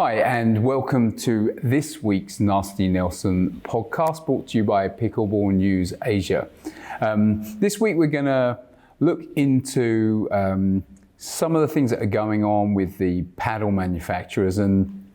Hi, and welcome to this week's Nasty Nelson podcast, brought to you by Pickleball News Asia. This week we're going to look into some of the things that are going on with the paddle manufacturers and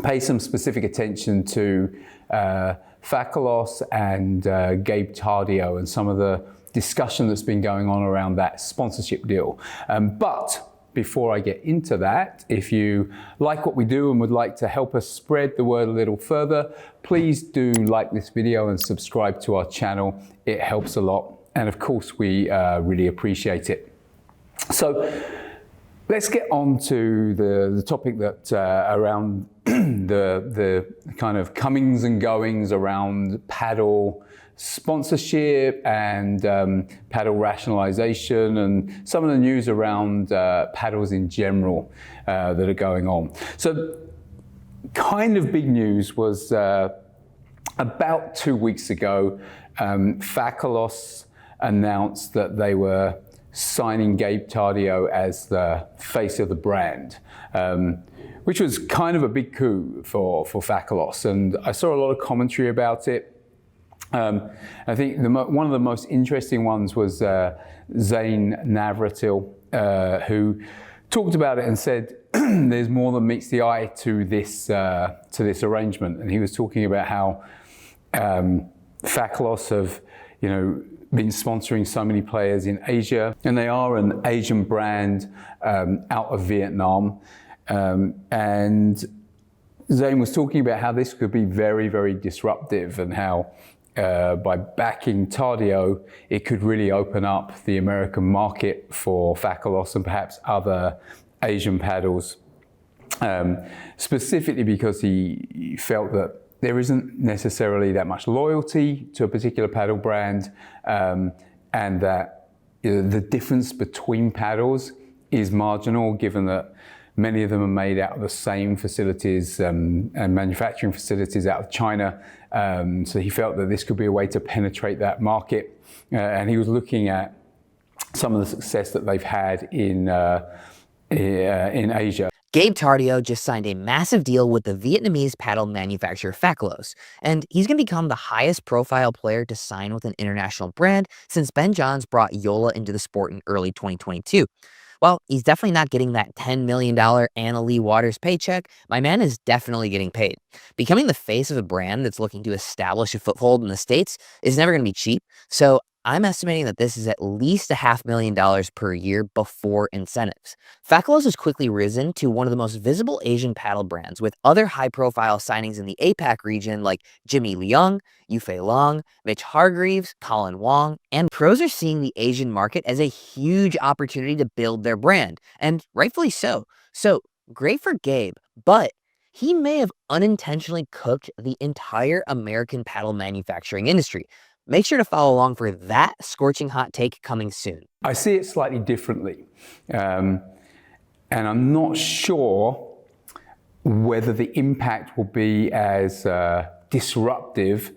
pay some specific attention to Facolos and Gabe Tardio and some of the discussion that's been going on around that sponsorship deal. But before I get into that, if you like what we do and would like to help us spread the word a little further, please do like this video and subscribe to our channel. It helps a lot. And of course, we really appreciate it. So let's get on to the topic that around the kind of comings and goings around paddle sponsorship and paddle rationalization and some of the news around paddles in general that are going on. So kind of big news was about 2 weeks ago, Facolos announced that they were signing Gabe Tardio as the face of the brand, which was kind of a big coup for Facolos. And I saw a lot of commentary about it. I think one of the most interesting ones was Zane Navaratil, who talked about it and said there's more than meets the eye to this arrangement. And he was talking about how Facolos have, been sponsoring so many players in Asia, and they are an Asian brand out of Vietnam. And Zane was talking about how this could be very, very disruptive, and how by backing Tardio, it could really open up the American market for Facolos and perhaps other Asian paddles, specifically because he felt that there isn't necessarily that much loyalty to a particular paddle brand, and that the difference between paddles is marginal, given that many of them are made out of the same facilities and manufacturing facilities out of China. So he felt that this could be a way to penetrate that market. And he was looking at some of the success that they've had in Asia. Gabe Tardio just signed a massive deal with the Vietnamese paddle manufacturer Facolos, and he's going to become the highest profile player to sign with an international brand since Ben Johns brought Yola into the sport in early 2022. While he's definitely not getting that $10 million Anna Lee Waters paycheck, my man is definitely getting paid. Becoming the face of a brand that's looking to establish a foothold in the States is never going to be cheap, so I'm estimating that this is at least $500,000 per year before incentives. Facolos has quickly risen to one of the most visible Asian paddle brands, with other high-profile signings in the APAC region like Jimmy Leung, Yufei Long, Mitch Hargreaves, Colin Wong, and pros are seeing the Asian market as a huge opportunity to build their brand, and rightfully so. So great for Gabe, but he may have unintentionally cooked the entire American paddle manufacturing industry. Make sure to follow along for that scorching hot take coming soon. I see it slightly differently. And I'm not sure whether the impact will be as disruptive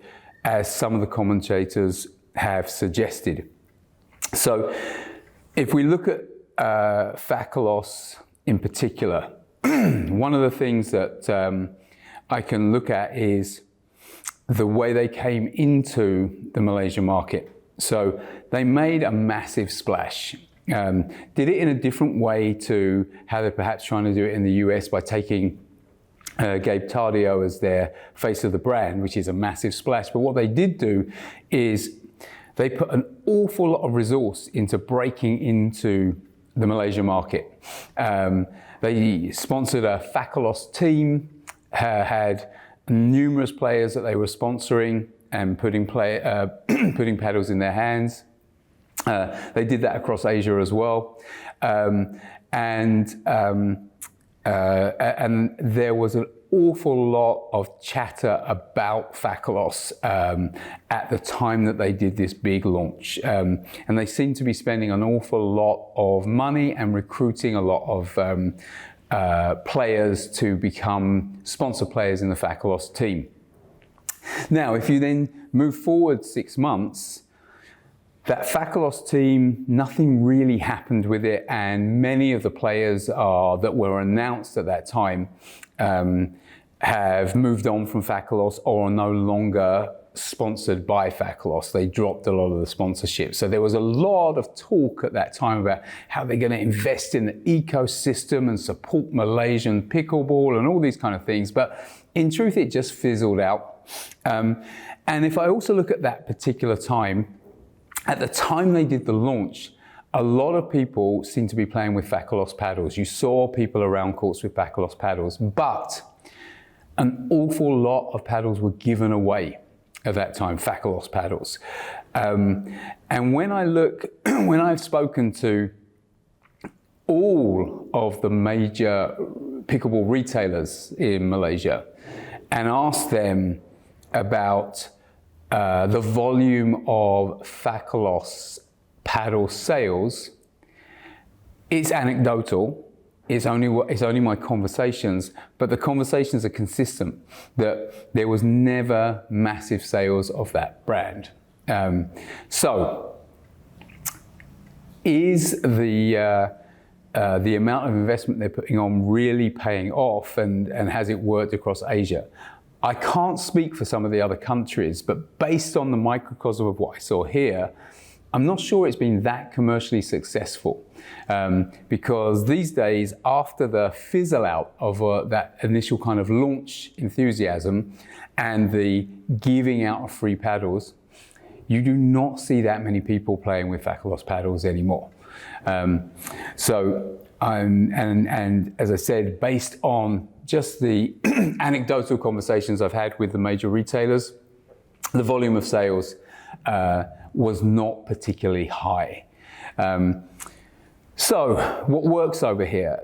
as some of the commentators have suggested. So if we look at Facolos in particular, one of the things that I can look at is the way they came into the Malaysian market. So they made a massive splash. Did it in a different way to how they're perhaps trying to do it in the US by taking Gabe Tardio as their face of the brand, which is a massive splash. But what they did do is they put an awful lot of resource into breaking into the Malaysian market. They sponsored a Facolos team, had numerous players that they were sponsoring and putting paddles in their hands. They did that across Asia as well. And there was an awful lot of chatter about Facolos at the time that they did this big launch. And they seem to be spending an awful lot of money and recruiting a lot of players to become sponsor players in the Facolos team. Now, if you then move forward 6 months, that Facolos team, nothing really happened with it, and many of the players that were announced at that time have moved on from Facolos or are no longer sponsored by Facolos. They dropped a lot of the sponsorship. So there was a lot of talk at that time about how they're going to invest in the ecosystem and support Malaysian pickleball and all these kind of things. But in truth, it just fizzled out. And if I also look at that particular time, at the time they did the launch, a lot of people seemed to be playing with Facolos paddles. You saw people around courts with Facolos paddles, but an awful lot of paddles were given away at that time, Facolos paddles. And when I've spoken to all of the major pickleball retailers in Malaysia and asked them about the volume of Facolos paddle sales, it's anecdotal. It's only my conversations, but the conversations are consistent that there was never massive sales of that brand. So, is the amount of investment they're putting on really paying off, and has it worked across Asia? I can't speak for some of the other countries, but based on the microcosm of what I saw here, I'm not sure it's been that commercially successful, because these days, after the fizzle out of that initial kind of launch enthusiasm and the giving out of free paddles, you do not see that many people playing with Facolos paddles anymore. And as I said, based on just the anecdotal conversations I've had with the major retailers, the volume of sales was not particularly high. So what works over here?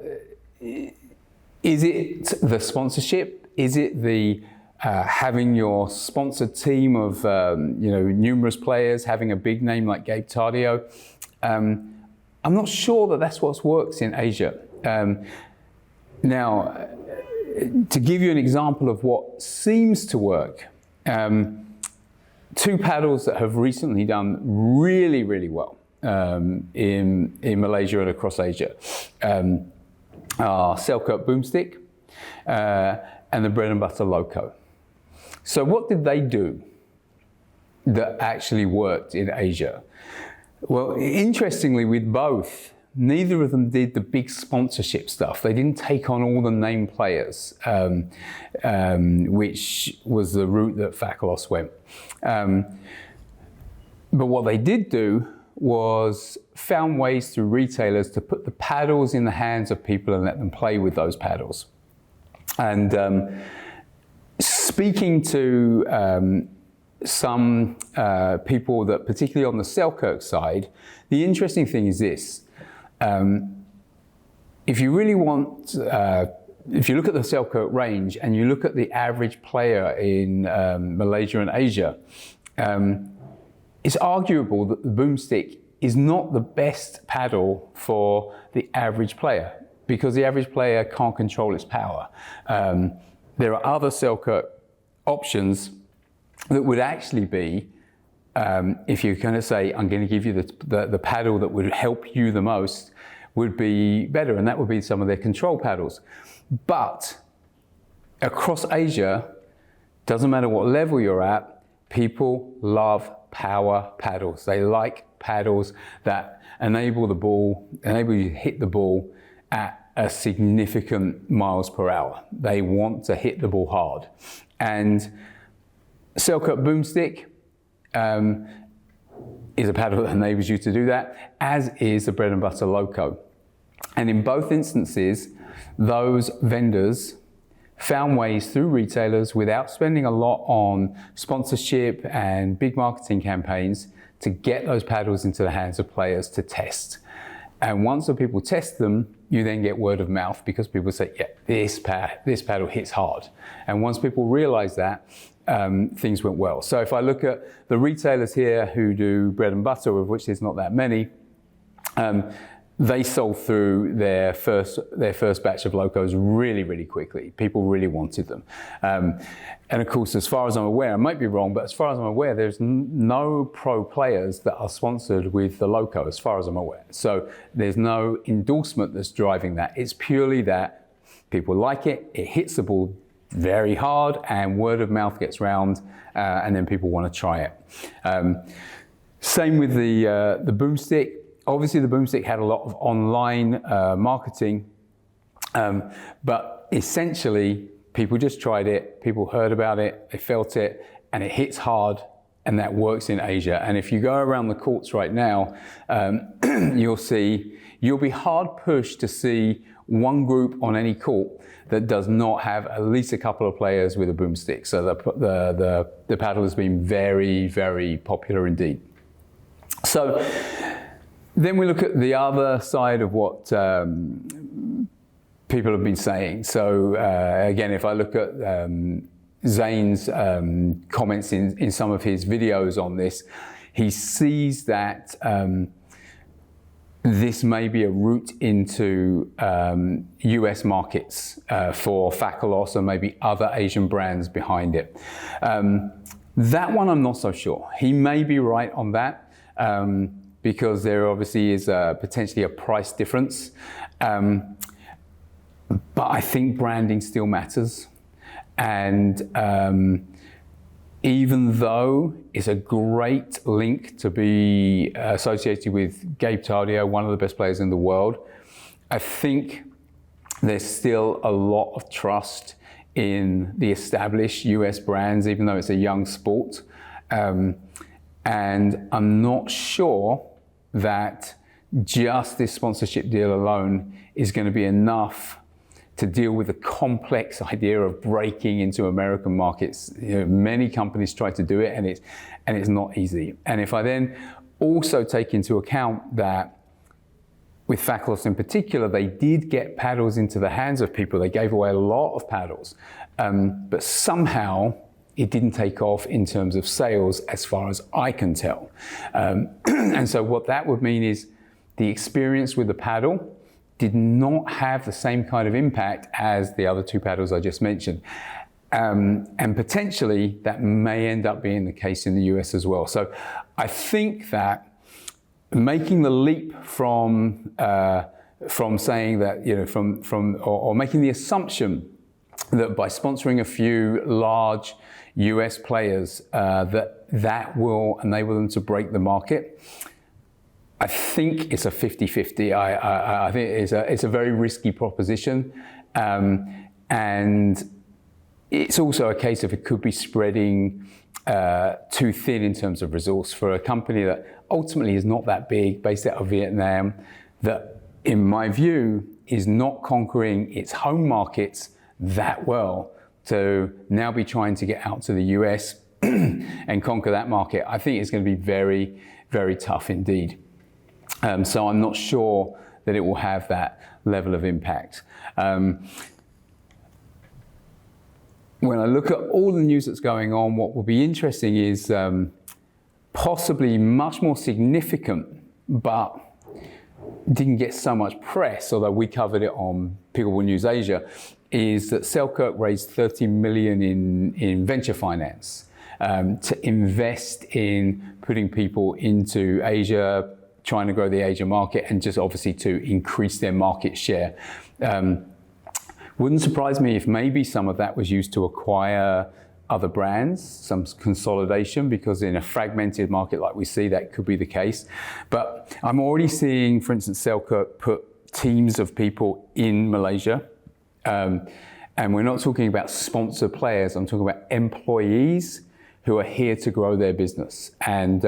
Is it the sponsorship? Is it the having your sponsored team of numerous players, having a big name like Gabe Tardio? I'm not sure that that's what works in Asia. Now, to give you an example of what seems to work, two paddles that have recently done really, really well in Malaysia and across Asia are Selkirk Boomstick and the Bread and Butter Loco. So what did they do that actually worked in Asia? Well, interestingly, with both, neither of them did the big sponsorship stuff. They didn't take on all the name players, which was the route that Facolos went. But what they did do was found ways through retailers to put the paddles in the hands of people and let them play with those paddles. And speaking to some people that, particularly on the Selkirk side, the interesting thing is this. If you really want, if you look at the Selkirk range and you look at the average player in Malaysia and Asia, it's arguable that the Boomstick is not the best paddle for the average player because the average player can't control its power. There are other Selkirk options that would actually be, if you're going to say, I'm going to give you the paddle that would help you the most, would be better, and that would be some of their control paddles. But across Asia, doesn't matter what level you're at, people love power paddles. They like paddles that enable you to hit the ball at a significant miles per hour. They want to hit the ball hard. And Selkirk Boomstick is a paddle that enables you to do that, as is the Bread and Butter Loco. And in both instances, those vendors found ways through retailers without spending a lot on sponsorship and big marketing campaigns to get those paddles into the hands of players to test. And once the people test them, you then get word of mouth because people say, yeah, this paddle hits hard. And once people realize that, things went well. So if I look at the retailers here who do bread and butter, of which there's not that many, they sold through their first batch of Locos really, really quickly. People really wanted them. And of course, as far as I'm aware, I might be wrong, but as far as I'm aware, there's no pro players that are sponsored with the Loco, as far as I'm aware. So there's no endorsement that's driving that. It's purely that People like it. It hits the ball very hard, and word of mouth gets round, and then people want to try it. Same with the boomstick. Obviously, the boomstick had a lot of online marketing, but essentially, people just tried it. People heard about it, they felt it, and it hits hard, and that works in Asia. And if you go around the courts right now, you'll be hard pushed to see one group on any court that does not have at least a couple of players with a boomstick. So the paddle has been very, very popular indeed. So then we look at the other side of what people have been saying. So again, if I look at Zane's comments in some of his videos on this, he sees that this may be a route into US markets for Facolos and maybe other Asian brands behind it. That one I'm not so sure. He may be right on that because there obviously is potentially a price difference. But I think branding still matters. And even though it's a great link to be associated with Gabe Tardio, one of the best players in the world, I think there's still a lot of trust in the established US brands, even though it's a young sport. And I'm not sure that just this sponsorship deal alone is going to be enough to deal with the complex idea of breaking into American markets. Many companies try to do it, and it's not easy. And if I then also take into account that with Facolos in particular, they did get paddles into the hands of people. They gave away a lot of paddles, but somehow it didn't take off in terms of sales as far as I can tell. And so what that would mean is the experience with the paddle did not have the same kind of impact as the other two paddles I just mentioned. And potentially that may end up being the case in the US as well. So I think that making the leap from saying that, or making the assumption that by sponsoring a few large US players, that will enable them to break the market, I think it's a 50-50. I think it's a very risky proposition. And it's also a case of it could be spreading too thin in terms of resource for a company that ultimately is not that big, based out of Vietnam, that in my view is not conquering its home markets that well to now be trying to get out to the US and conquer that market. I think it's going to be very, very tough indeed. So I'm not sure that it will have that level of impact. When I look at all the news that's going on, what will be interesting is possibly much more significant, but didn't get so much press, although we covered it on Pickleball News Asia, is that Selkirk raised $30 million in venture finance to invest in putting people into Asia, trying to grow the Asia market, and just obviously to increase their market share. Wouldn't surprise me if maybe some of that was used to acquire other brands, some consolidation, because in a fragmented market like we see, that could be the case. But I'm already seeing, for instance, Selkirk put teams of people in Malaysia. And we're not talking about sponsor players, I'm talking about employees who are here to grow their business. And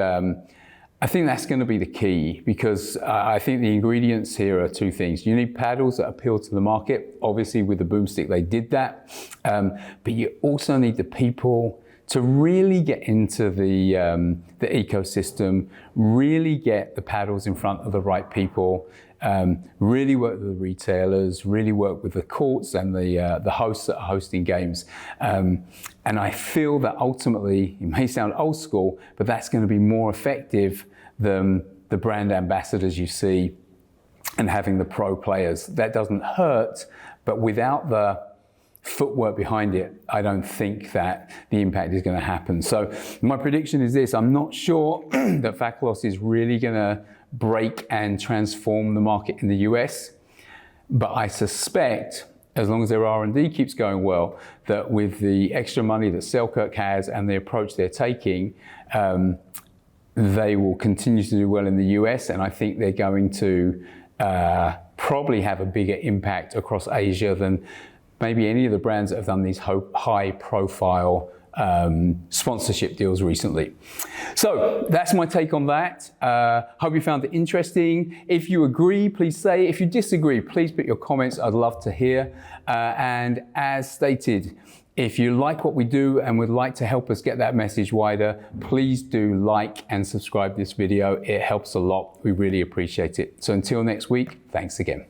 I think that's going to be the key, because I think the ingredients here are two things. You need paddles that appeal to the market. Obviously, with the boomstick, they did that. But you also need the people to really get into the ecosystem, really get the paddles in front of the right people, really work with the retailers, really work with the courts and the hosts that are hosting games. And I feel that ultimately, it may sound old school, but that's going to be more effective than the brand ambassadors you see and having the pro players. That doesn't hurt, but without the footwork behind it, I don't think that the impact is going to happen. So my prediction is this: I'm not sure that Facolos is really going to break and transform the market in the US, but I suspect as long as their R&D keeps going well, that with the extra money that Selkirk has and the approach they're taking, they will continue to do well in the US, and I think they're going to probably have a bigger impact across Asia than maybe any of the brands that have done these high-profile sponsorship deals recently. So that's my take on that. Hope you found it interesting. If you agree, please say. If you disagree, please put your comments. I'd love to hear. And as stated, if you like what we do and would like to help us get that message wider, please do like and subscribe this video. It helps a lot. We really appreciate it. So until next week, thanks again.